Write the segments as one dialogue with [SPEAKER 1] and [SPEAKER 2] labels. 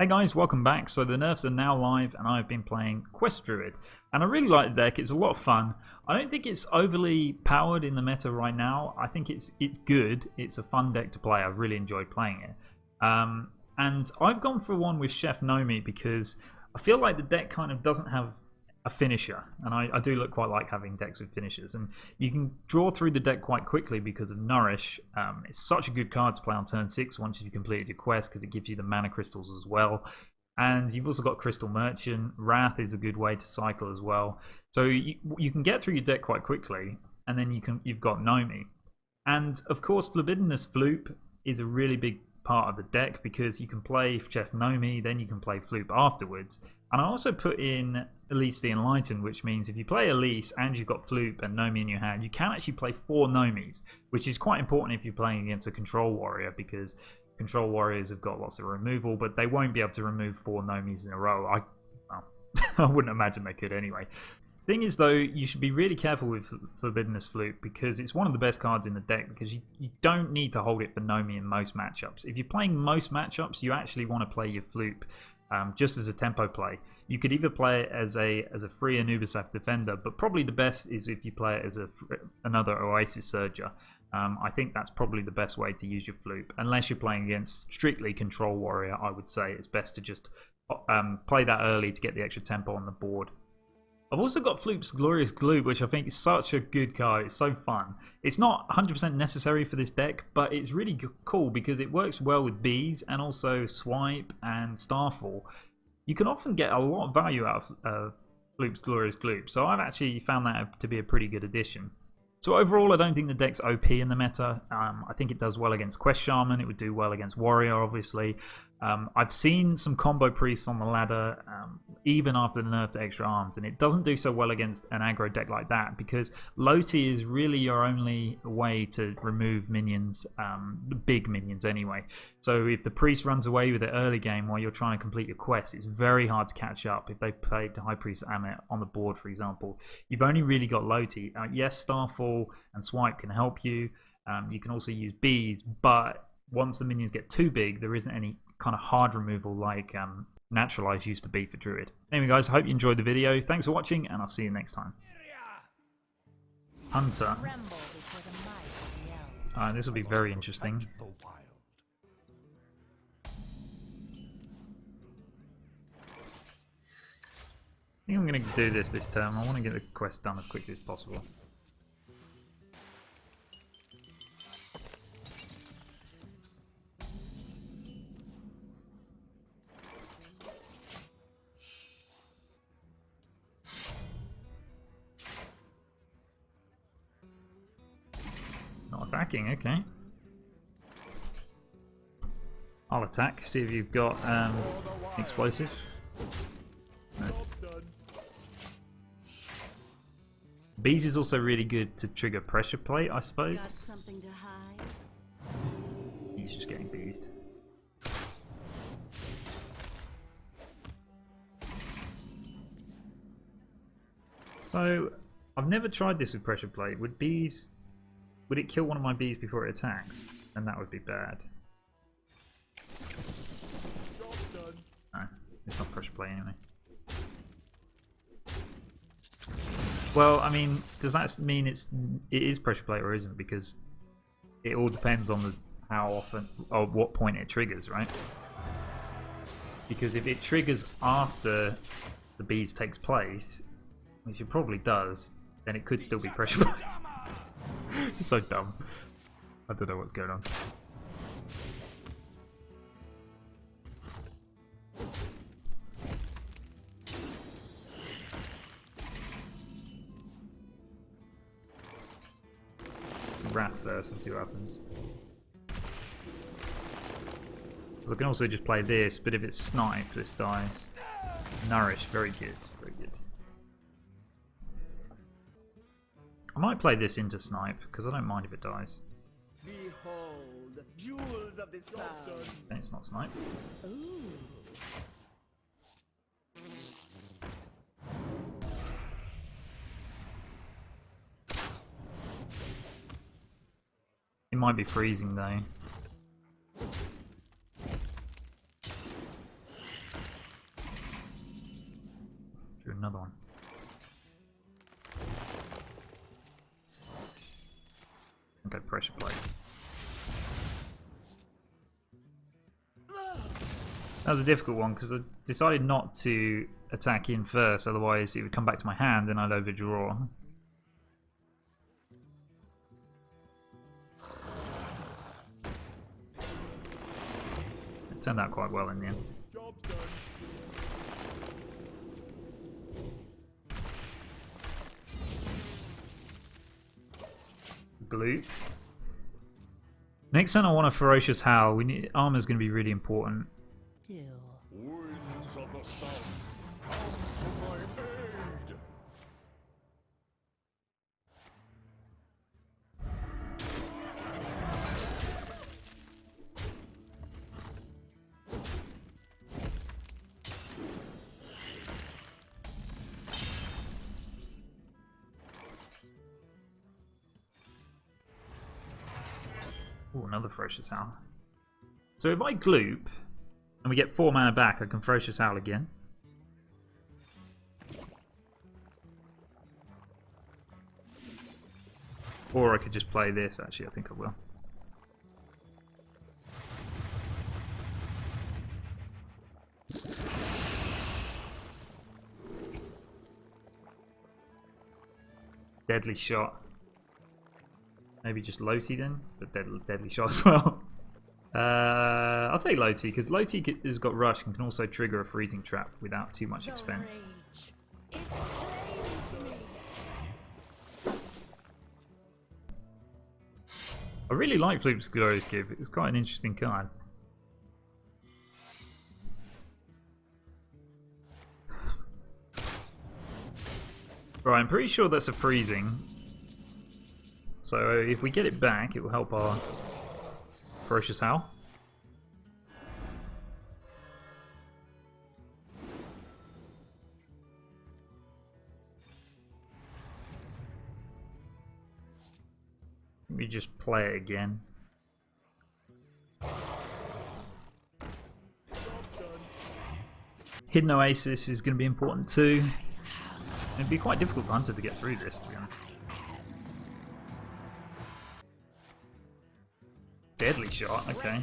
[SPEAKER 1] Hey guys, welcome back. So the nerfs are now live and I've been playing Quest Druid and I really like the deck. It's a lot of fun. I don't think it's overly powered in the meta right now. I think it's good. It's a fun deck to play. I've really enjoyed playing it. And I've gone for one with Chef Nomi because I feel like the deck kind of doesn't have a finisher, and I do look quite like having decks with finishers, and you can draw through the deck quite quickly because of Nourish. It's such a good card to play on turn 6 once you've completed your quest because it gives you the mana crystals as well, and you've also got Crystal Merchant. Wrath is a good way to cycle as well, so you can get through your deck quite quickly, and then you've got Nomi, and of course Forbiddeness Floop is a really big part of the deck because you can play Chef Nomi, then you can play Floop afterwards. And I also put in Elise the Enlightened, which means if you play Elise and you've got Floop and Nomi in your hand, you can actually play 4 Nomis, which is quite important if you're playing against a Control Warrior, because Control Warriors have got lots of removal, but they won't be able to remove 4 Nomis in a row. I wouldn't imagine they could anyway. Thing is though, you should be really careful with Forbiddeness Floop because it's one of the best cards in the deck, because you don't need to hold it for Nomi in most matchups. If you're playing most matchups, you actually want to play your Floop just as a tempo play. You could either play it as a free Anubis defender, but probably the best is if you play it as another Oasis Surger. I think that's probably the best way to use your Floop. Unless you're playing against strictly Control Warrior, I would say it's best to just play that early to get the extra tempo on the board. I've also got Floop's Glorious Glue, which I think is such a good card. It's so fun. It's not 100% necessary for this deck, but it's really cool because it works well with bees and also swipe and starfall. You can often get a lot of value out of Floop's Glorious Glue, so I've actually found that to be a pretty good addition. So overall, I don't think the deck's OP in the meta. I think it does well against Quest Shaman. It would do well against Warrior, obviously. I've seen some combo priests on the ladder, even after the nerf to extra arms, and it doesn't do so well against an aggro deck like that because Loti is really your only way to remove minions, the big minions anyway. So if the priest runs away with it early game while you're trying to complete your quest, it's very hard to catch up. If they played High Priest Amet on the board, for example, you've only really got Loti. Yes, Starfall and Swipe can help you. You can also use bees, but once the minions get too big, there isn't any kind of hard removal like Naturalize used to be for Druid. Anyway guys, I hope you enjoyed the video. Thanks for watching and I'll see you next time. Hunter. Alright, this will be very interesting. I think I'm going to do this turn. I want to get the quest done as quickly as possible. Not attacking, okay. I'll attack, see if you've got explosive. No. Bees is also really good to trigger pressure plate, I suppose. He's just getting beezed. So, I've never tried this with pressure plate. Would it kill one of my bees before it attacks? And that would be bad. No, it's not pressure plate anyway. Well, I mean, does that mean it is pressure plate or isn't? Because it all depends on how often or what point it triggers, right? Because if it triggers after the bees takes place, which it probably does, then it could still be pressure plate. It's so dumb. I don't know what's going on. Wrath first and see what happens. Because I can also just play this, but if it's Snipe, this dies. Nourish, very good, very good. I might play this into Snipe, because I don't mind if it dies.
[SPEAKER 2] Behold, jewels of the sun.
[SPEAKER 1] Then it's not Snipe.
[SPEAKER 2] Ooh.
[SPEAKER 1] It might be freezing though. another one. Okay, pressure plate. That was a difficult one because I decided not to attack in first, otherwise it would come back to my hand and I'd overdraw. It turned out quite well in the end. Gloop. Next turn I want a Ferocious Howl. We need armor's going to be really important.
[SPEAKER 2] Winds of the south, come to my aid.
[SPEAKER 1] Ooh, another Ferocious Howl. So if I gloop and we get 4 mana back, I can Ferocious Howl again. Or I could just play this, actually. I think I will. Deadly Shot. Maybe just Loti then, but deadly Shot as well. I'll take Loti, because Loti has got Rush and can also trigger a freezing trap without too much expense. I really like Floop's Glorious Gift. It's quite an interesting card. Right, I'm pretty sure that's a freezing. So if we get it back, it will help our Ferocious Howl. Let me just play it again. Hidden Oasis is going to be important too. It'd be quite difficult for Hunter to get through this, to be honest. Deadly Shot, okay.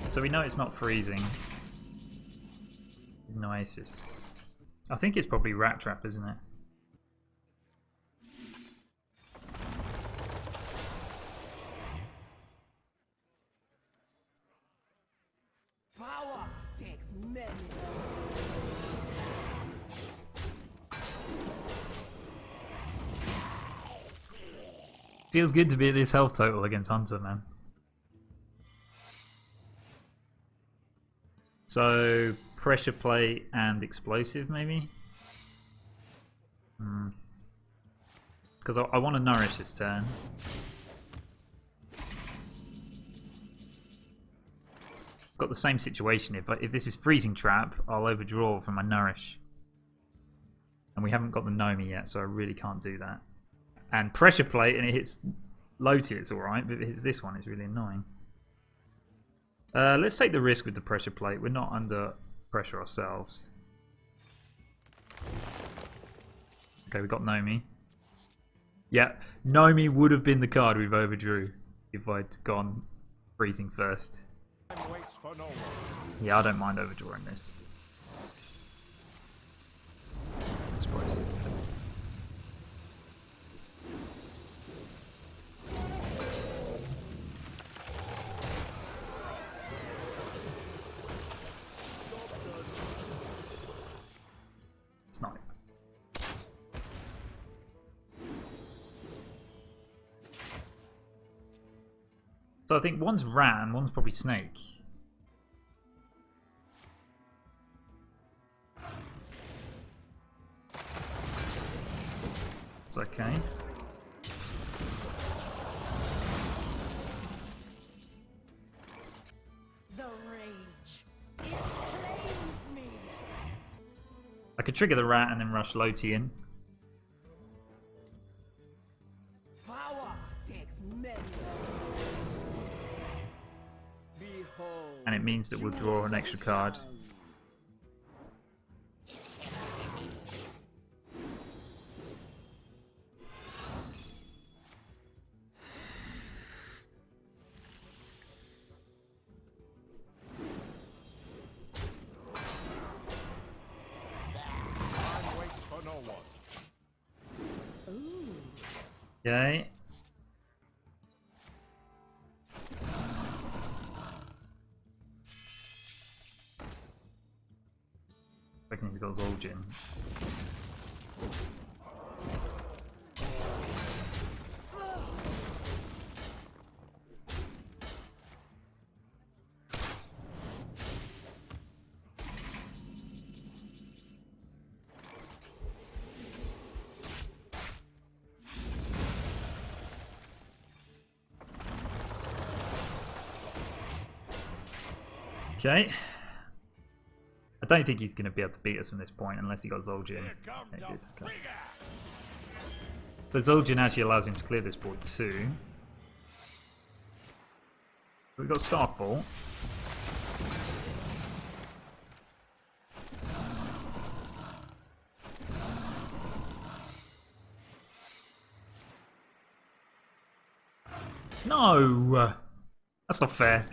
[SPEAKER 1] So we know it's not freezing. Hidden Oasis. I think it's probably Rat Trap, isn't it?
[SPEAKER 2] Power takes many.
[SPEAKER 1] Feels good to be at this health total against Hunter, man. So, Pressure Plate and Explosive, maybe? Because I want to nourish this turn. Got the same situation. If this is Freezing Trap, I'll overdraw from my Nourish. And we haven't got the Nomi yet, so I really can't do that. And Pressure Plate, and it hits Loti, it's alright, but if it hits this one, it's really annoying. Let's take the risk with the Pressure Plate. We're not under pressure ourselves. Okay, we got Nomi. Yeah, Nomi would have been the card we've overdrew if I'd gone freezing first. Yeah, I don't mind overdrawing this. Explosive. Snipe. So I think one's rat and one's probably snake. It's okay.
[SPEAKER 2] The rage. It claims me.
[SPEAKER 1] I could trigger the rat and then rush Loti in.
[SPEAKER 2] Power takes many. Behold.
[SPEAKER 1] And it means that we'll draw an extra card. Okay. I reckon he's got Zul'jin. Okay. I don't think he's going to be able to beat us from this point unless he got Zul'jin. Yeah, he did. Okay. But Zul'jin actually allows him to clear this board too. We've got Starfall. No! That's not fair.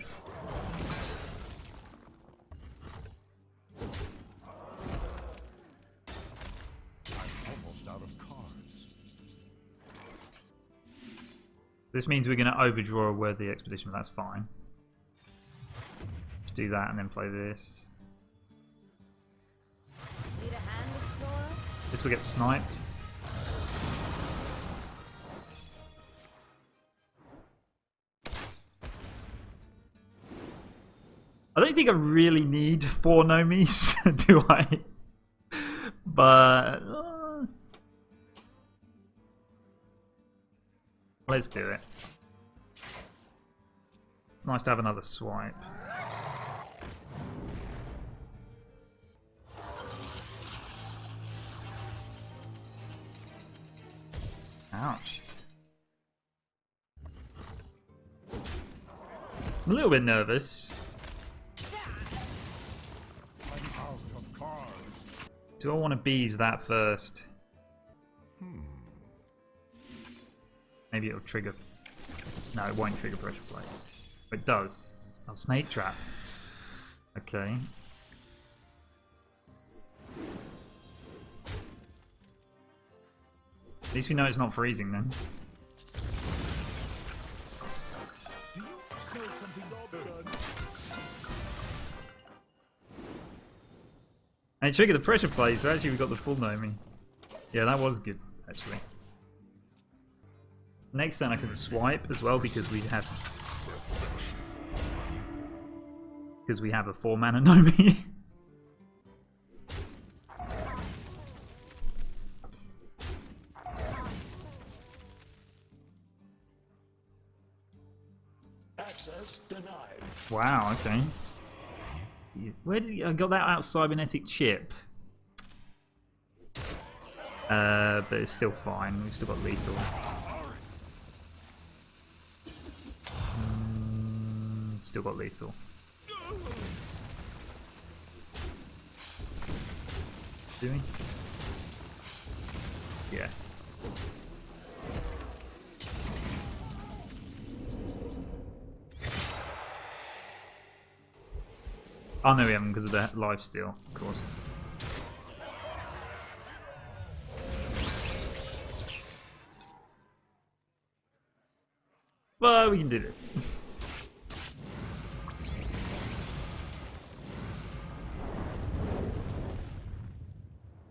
[SPEAKER 1] This means we're going to overdraw a worthy expedition, that's fine. Just do that and then play this.
[SPEAKER 3] Need a hand, explorer?
[SPEAKER 1] This will get sniped. I don't think I really need 4 Nomis, do I? But let's do it. It's nice to have another swipe. Ouch. I'm a little bit nervous. Do I want to bees that first? Maybe it'll trigger. No, it won't trigger pressure play. It does. Oh, snake trap. Okay. At least we know it's not freezing then. And it triggered the pressure play, so actually we got the full Nomi. Yeah, that was good, actually. Next turn I can swipe as well because we have a 4 mana Nomi.
[SPEAKER 2] Access denied.
[SPEAKER 1] Wow, okay. Where did I got that out cybernetic chip? But it's still fine. We've still got lethal. Still got lethal. Do we? Yeah. Oh no, we haven't because of the lifesteal, of course. Well, we can do this.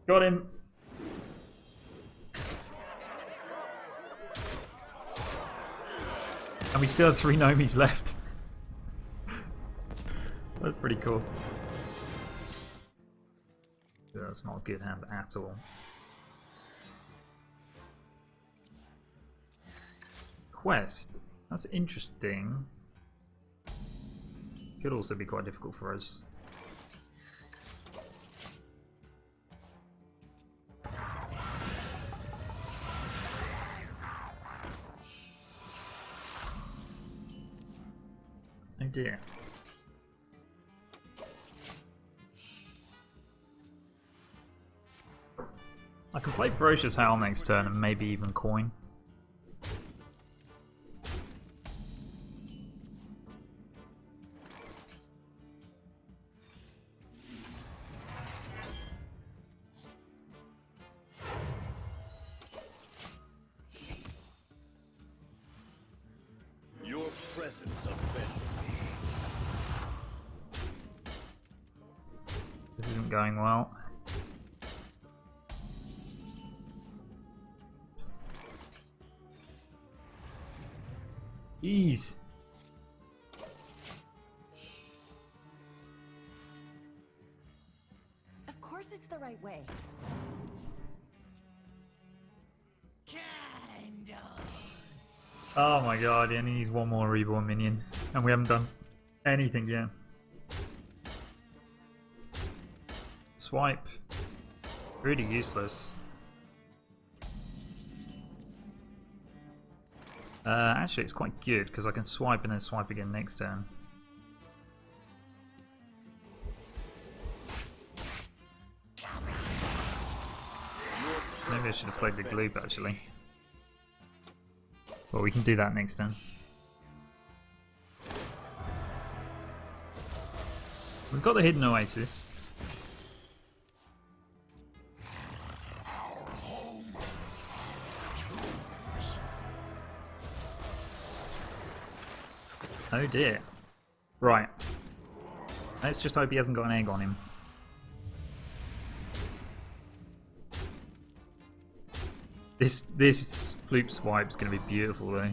[SPEAKER 1] Got him. And we still have 3 Nomis left. That's pretty cool. Yeah, that's not a good hand at all. Quest. That's interesting. Could also be quite difficult for us. Oh dear. I can play Ferocious Howl next turn and maybe even coin. This isn't going well. Jeez.
[SPEAKER 3] Of course it's the right way.
[SPEAKER 1] Oh my god, he only needs one more reborn minion. And we haven't done anything yet. Swipe. Really useless. Actually, it's quite good because I can swipe and then swipe again next turn. Maybe I should have played the Gloop actually. Well, we can do that next turn. We've got the Hidden Oasis. Oh dear. Right. Let's just hope he hasn't got an egg on him. This Floop swipe's going to be beautiful though.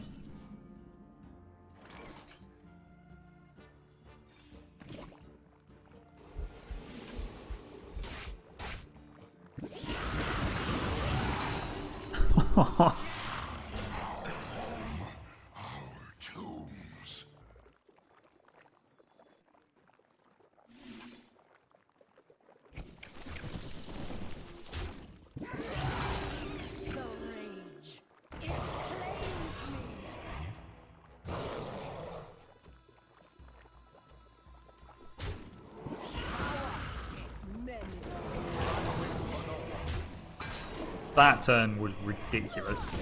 [SPEAKER 1] That turn was ridiculous.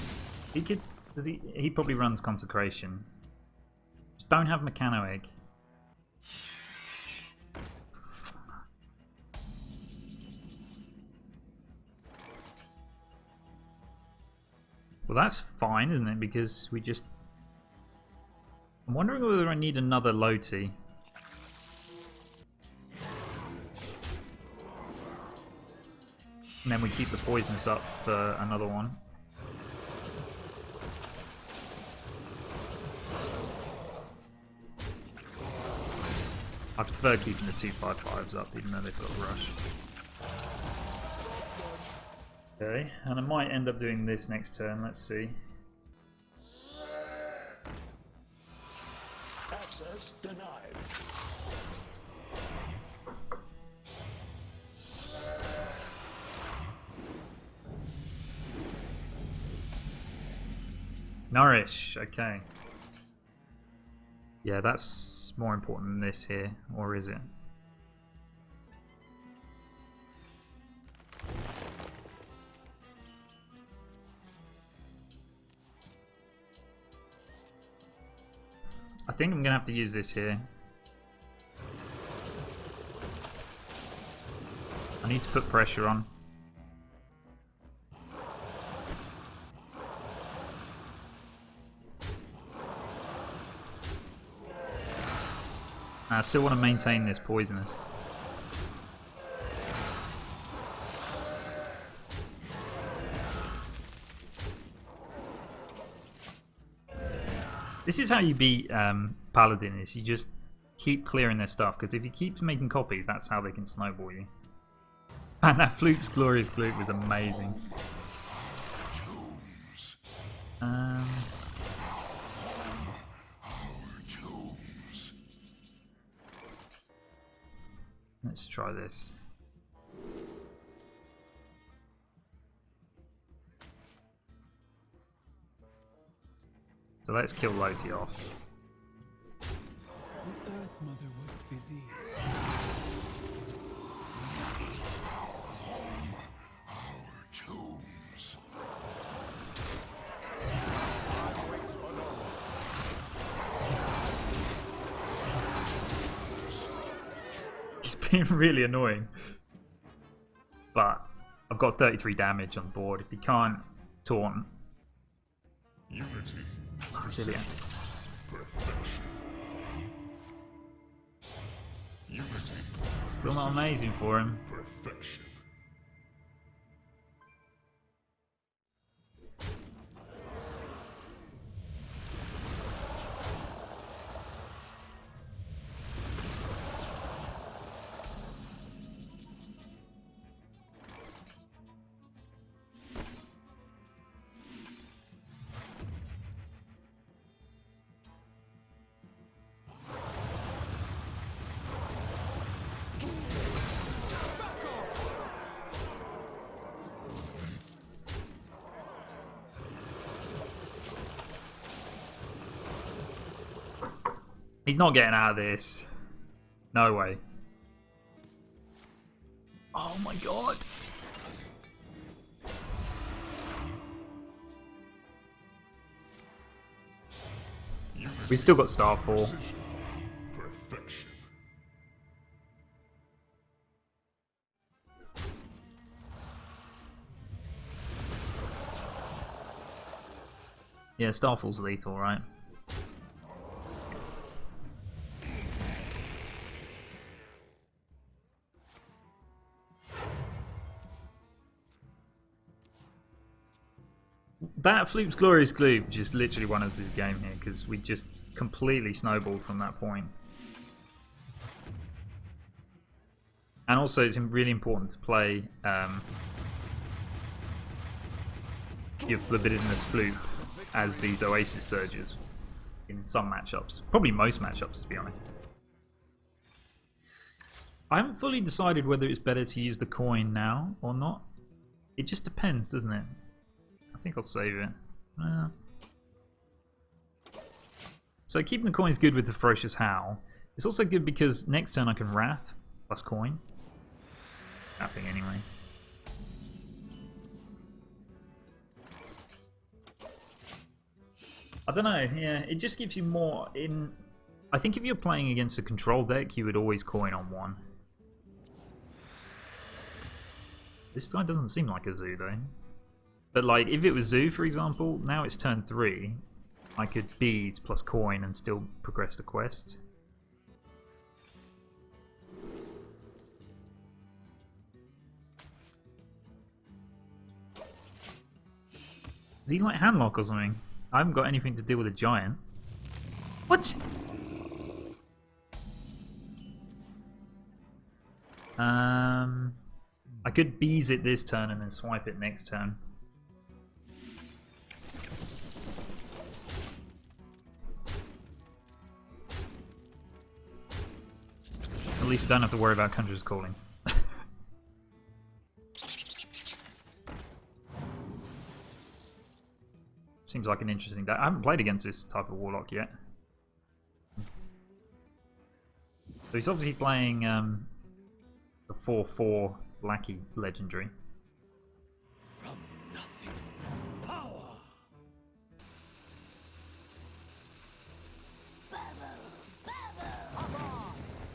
[SPEAKER 1] He could, does he probably runs Consecration. Just don't have Mechano Egg. Well, that's fine, isn't it? Because we just... I'm wondering whether I need another Loti. And then we keep the poisons up for another one. I prefer keeping the 2/5/5s up, even though they've got a rush. Okay, and I might end up doing this next turn, let's see.
[SPEAKER 2] Access denied.
[SPEAKER 1] Nourish, okay. Yeah, that's more important than this here, or is it? I think I'm gonna have to use this here. I need to put pressure on. I still want to maintain this poisonous. This is how you beat Paladin, is you just keep clearing their stuff, because if you keep making copies, that's how they can snowball you. And that Floop's Glorious Gloop was amazing. Let's try this. So let's kill Loti off.
[SPEAKER 2] The Earth Mother was busy.
[SPEAKER 1] It's been really annoying. But I've got 33 damage on board. If you can't taunt,
[SPEAKER 4] Unity.
[SPEAKER 1] resilience.
[SPEAKER 4] Perfection. Unity.
[SPEAKER 1] Still not amazing for him.
[SPEAKER 4] Perfection.
[SPEAKER 1] He's not getting out of this. No way. Oh my god.
[SPEAKER 4] Unity.
[SPEAKER 1] We still got Starfall.
[SPEAKER 4] Precision. Perfection.
[SPEAKER 1] Yeah, Starfall's lethal, right? That Floop's Glorious Gloop just literally won us this game here because we just completely snowballed from that point. And also it's really important to play your Libidinous Floop as these Oasis Surges in some matchups. Probably most matchups, to be honest. I haven't fully decided whether it's better to use the coin now or not. It just depends, doesn't it? I think I'll save it. So keeping the coin is good with the Ferocious Howl. It's also good because next turn I can Wrath plus coin. Wrathing anyway. I don't know, yeah, it just gives you more in... I think if you're playing against a control deck, you would always coin on one. This guy doesn't seem like a Zoo though. But like, if it was Zoo, for example, now it's turn 3. I could bees plus coin and still progress the quest. Is he like handlock or something? I haven't got anything to do with a giant. What? I could bees it this turn and then swipe it next turn. At least we don't have to worry about Conjurer's Calling. Seems like an interesting deck. I haven't played against this type of Warlock yet. So he's obviously playing the 4/4 Lackey Legendary.
[SPEAKER 2] From nothing, power.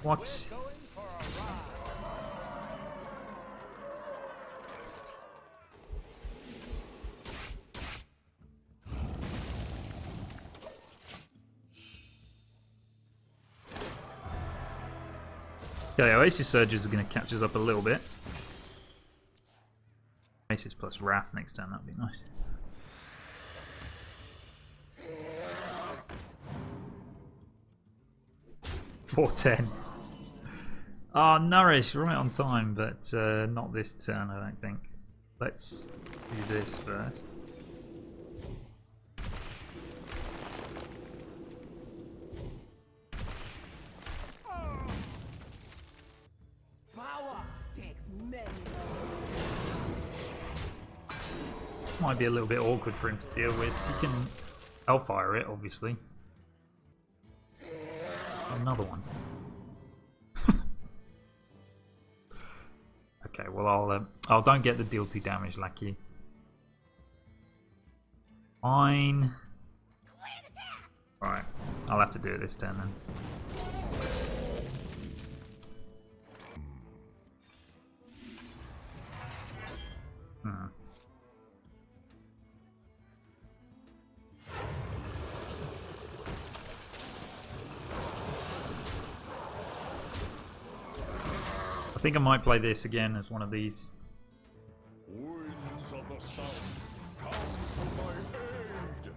[SPEAKER 1] What? Okay, Oasis Surges are going to catch us up a little bit. Oasis plus Wrath next turn, that'd be nice. $4.10. Ah, Nourish, right on time, but not this turn, I don't think. Let's do this first. Might be a little bit awkward for him to deal with. He can Hellfire it, obviously. Another one. Okay, well I'll don't get the deal 2 damage, Lackey. Fine. Alright, I'll have to do it this turn then. think I might play this again as one of these.
[SPEAKER 4] Winds of the south, come to my aid!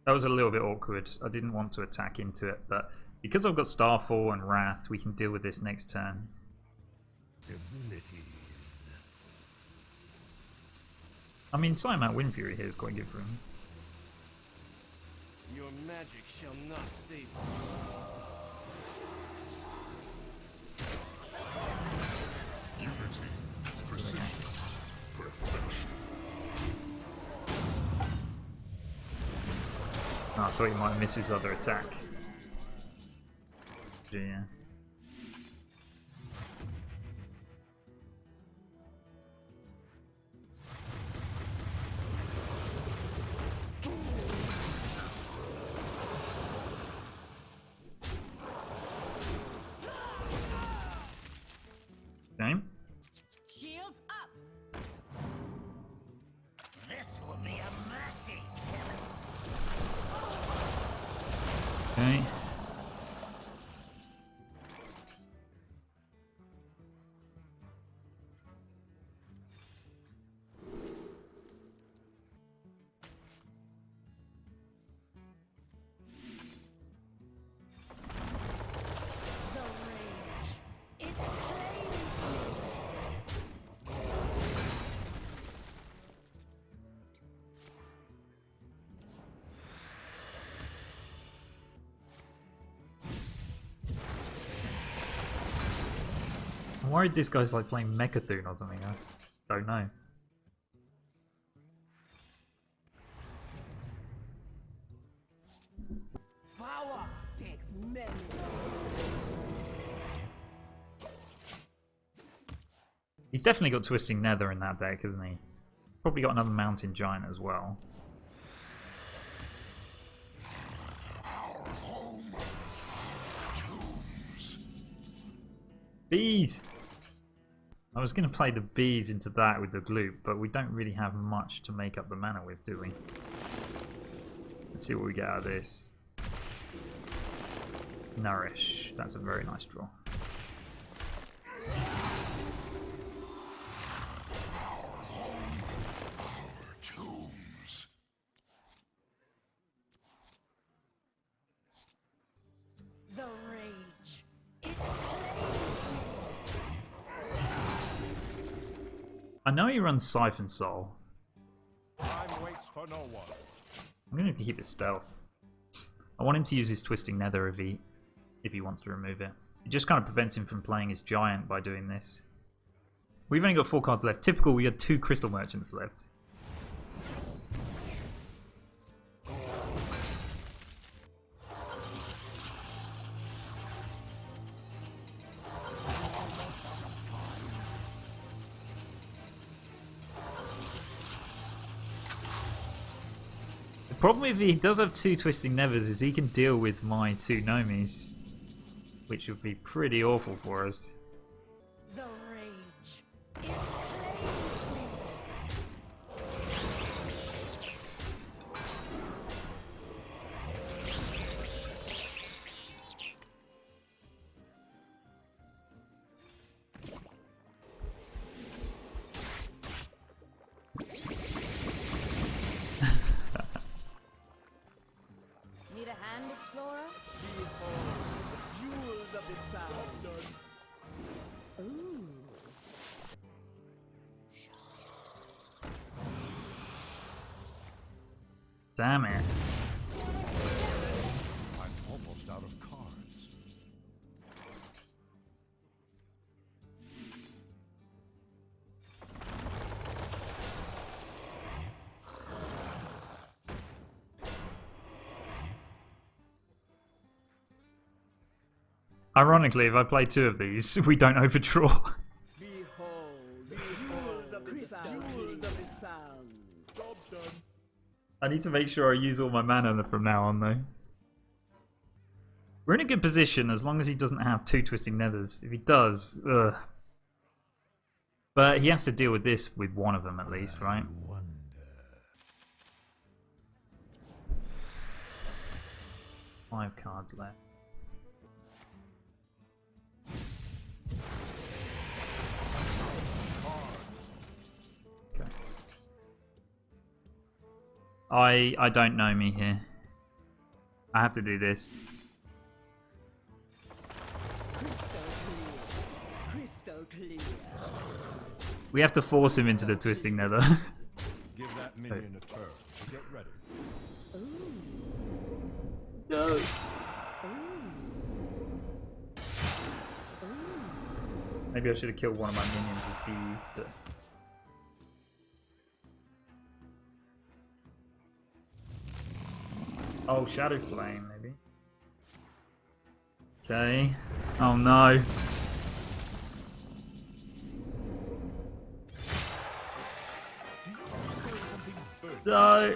[SPEAKER 1] That was a little bit awkward. I didn't want to attack into it, but because I've got Starfall and Wrath, we can deal with this next turn. I mean, SiAwxAVl Wind Fury here is quite good for him.
[SPEAKER 2] Your magic shall not save you.
[SPEAKER 4] Unity, precision, perfection.
[SPEAKER 1] Oh, I thought he might miss his other attack. Yeah. Okay.
[SPEAKER 3] Shields up.
[SPEAKER 2] This will be a mercy.
[SPEAKER 1] Okay.
[SPEAKER 3] The rage. It claims me.
[SPEAKER 1] I'm worried this guy's like playing Mechathune or something. I don't know.
[SPEAKER 2] Power takes many.
[SPEAKER 1] He's definitely got Twisting Nether in that deck, hasn't he? Probably got another Mountain Giant as well. Bees! I was going to play the bees into that with the Gloop, but we don't really have much to make up the mana with, do we? Let's see what we get out of this. Nourish. That's a very nice draw.
[SPEAKER 4] Tombs.
[SPEAKER 3] The rage. It claims me.
[SPEAKER 1] I know he runs Siphon Soul.
[SPEAKER 4] Time waits for no one.
[SPEAKER 1] I'm going to keep it stealth. I want him to use his Twisting Nether if he wants to remove it. It just kind of prevents him from playing his Giant by doing this. We've only got 4 cards left. Typical, we had 2 Crystal Merchants left. The problem if he does have 2 Twisting Nethers is he can deal with my 2 Nomis, which would be pretty awful for us.
[SPEAKER 3] The rage. It claims me. Need a hand, Explorer?
[SPEAKER 2] Behold, jewels of the south.
[SPEAKER 3] Ooh.
[SPEAKER 1] Damn it.
[SPEAKER 4] I'm almost out of cards.
[SPEAKER 1] Ironically, if I play 2 of these, we don't overdraw.
[SPEAKER 2] Behold, jewels of the sound.
[SPEAKER 4] Job done.
[SPEAKER 1] I need to make sure I use all my mana from now on, though. We're in a good position as long as he doesn't have 2 Twisting Nethers. If he does, ugh. But he has to deal with this with one of them at least, right? 5 cards left. Okay. I don't know me here. I have to do this.
[SPEAKER 2] Crystal clear.
[SPEAKER 1] We have to force him into the Twisting Nether.
[SPEAKER 4] Give that minion a turn to get ready.
[SPEAKER 1] No. Maybe I should have killed one of my minions with these, but... Oh, Shadow Flame, maybe. Okay. Oh no. No.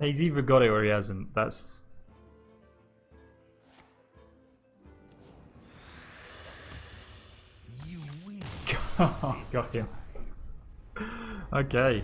[SPEAKER 1] He's either got it or he hasn't. That's...
[SPEAKER 4] You win.
[SPEAKER 1] Got him. Okay.